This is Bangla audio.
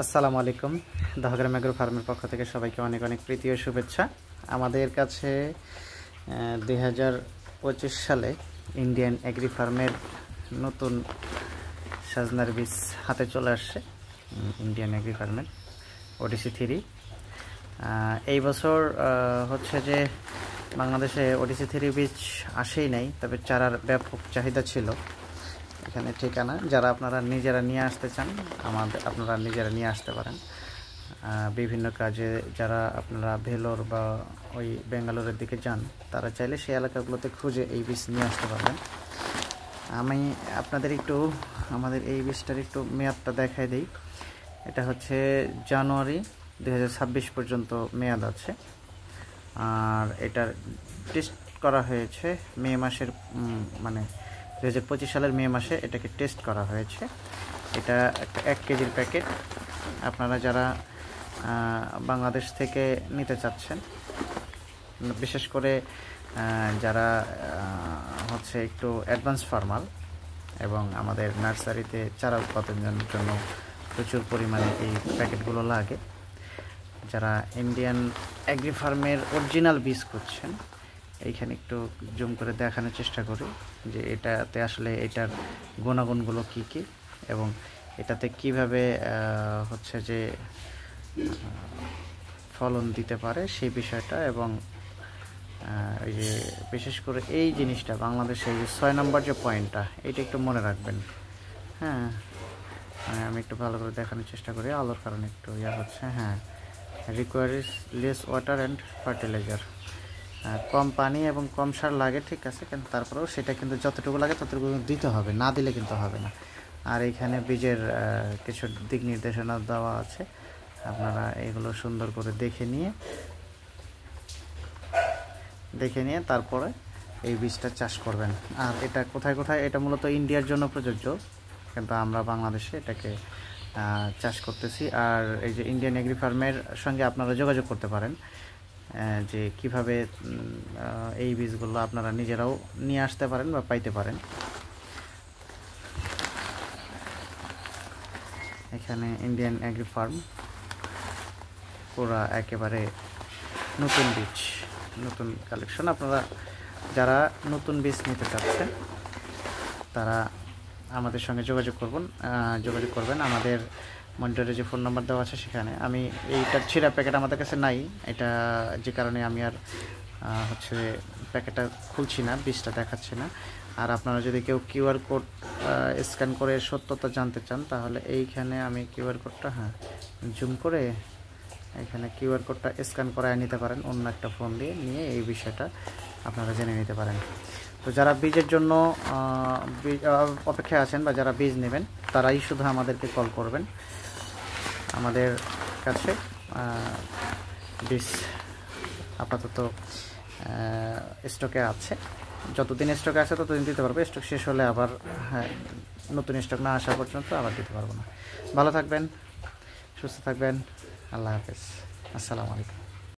আসসালামু আলাইকুম। দহগ্রাম এগ্রো ফার্মের পক্ষ থেকে সবাইকে অনেক অনেক প্রীতি ও শুভেচ্ছা। আমাদের কাছে 2025 সালে ইন্ডিয়ান এগ্রি ফার্মের নতুন সাজনার বীজ হাতে চলে আসছে। ইন্ডিয়ান এগ্রি ফার্মের ওডিসি 3 এই বছর হচ্ছে যে বাংলাদেশে ওডিসি 3 বীজ আসেই নাই, তবে চারার ব্যাপক চাহিদা ছিল। এখানে ঠিকানা, যারা আপনারা নিজেরা নিয়ে আসতে চান আপনারা নিজেরা নিয়ে আসতে পারেন। বিভিন্ন কাজে যারা আপনারা ভেলোর বা ওই বেঙ্গালোরের দিকে যান, তারা চাইলে সেই এলাকাগুলোতে খুঁজে এই বীজ নিয়ে আসতে পারবেন। আমি আপনাদের একটু আমাদের এই বীজটার একটু মেয়াদটা দেখাই দিই। এটা হচ্ছে জানুয়ারি 2026 পর্যন্ত মেয়াদ আছে। আর এটার টেস্ট করা হয়েছে মে মাসের 2025 সালের মে মাসে এটাকে টেস্ট করা হয়েছে। এটা একটা 1 কেজির প্যাকেট। আপনারা যারা বাংলাদেশ থেকে নিতে চাচ্ছেন, বিশেষ করে যারা হচ্ছে একটু অ্যাডভান্স ফার্মার এবং আমাদের নার্সারিতে চারা উৎপাদনের জন্য প্রচুর পরিমাণে এই প্যাকেটগুলো লাগে, যারা ইন্ডিয়ান এগ্রি ফার্মের অরিজিনাল বীজ খুঁজছেন, এইখানে একটু জুম করে দেখানোর চেষ্টা করি যে এটাতে আসলে এটার গুণাগুণগুলো কী কী এবং এটাতে কিভাবে হচ্ছে যে ফলন দিতে পারে সেই বিষয়টা। এবং এই যে বিশেষ করে এই জিনিসটা বাংলাদেশে এই যে 6 নম্বর যে পয়েন্টটা, এটা একটু মনে রাখবেন। হ্যাঁ, আমি একটু ভালো করে দেখানোর চেষ্টা করি, আলোর কারণে একটু হচ্ছে। হ্যাঁ, রিকোয়ারিজ লেস ওয়াটার অ্যান্ড ফার্টিলাইজার, কম পানি এবং কম সার লাগে, ঠিক আছে, কিন্তু তারপরেও সেটা কিন্তু যতটুকু লাগে ততটুকু দিতে হবে, না দিলে কিন্তু হবে না। আর এইখানে বীজের কিছু দিক নির্দেশনা দেওয়া আছে, আপনারা এগুলো সুন্দর করে দেখে নিয়ে তারপরে এই বীজটা চাষ করবেন। আর এটা কোথায় কোথায়, এটা মূলত ইন্ডিয়ার জন্য প্রযোজ্য, কিন্তু আমরা বাংলাদেশে এটাকে চাষ করতেছি। আর এই যে ইন্ডিয়ান এগ্রি ফার্মের সঙ্গে আপনারা যোগাযোগ করতে পারেন যে কিভাবে এই বীজগুলো আপনারা নিজেরাও নিয়ে আসতে পারেন বা পাইতে পারেন। এখানে ইন্ডিয়ান এগ্রি ফার্ম পুরা একেবারে নতুন বীজ, নতুন কালেকশন। আপনারা যারা নতুন বীজ নিতে চাচ্ছেন তারা আমাদের সঙ্গে যোগাযোগ করবেন। আমাদের মনিটরে যে ফোন নাম্বার দেওয়া আছে সেখানে। আমি এইটার ছিঁড়া প্যাকেট আমাদের কাছে নাই, এটা যে কারণে আমি আর হচ্ছে প্যাকেটটা খুলছি না, বীজটা দেখাচ্ছি না। আর আপনারা যদি কেউ কিউআর কোড স্ক্যান করে সত্যতা জানতে চান, তাহলে এইখানে আমি কিউআর কোডটা জুম করে এখানে কিউআর কোডটা স্ক্যান করায় নিতে পারেন, অন্য একটা ফোন দিয়ে নিয়ে এই বিষয়টা আপনারা জেনে নিতে পারেন। তো যারা বীজের জন্য অপেক্ষায় আছেন বা যারা বীজ নেবেন, তারাই শুধু আমাদেরকে কল করবেন। আমাদের কাছে বীজ আপাতত স্টকে আছে, যতদিন স্টকে আছে ততদিন দিতে পারবো। স্টক শেষ হলে আবার নতুন স্টক না আসা পর্যন্ত আবার দিতে পারবো না। ভালো থাকবেন, সুস্থ থাকবেন, আল্লাহ হাফেজ, আসসালামু আলাইকুম।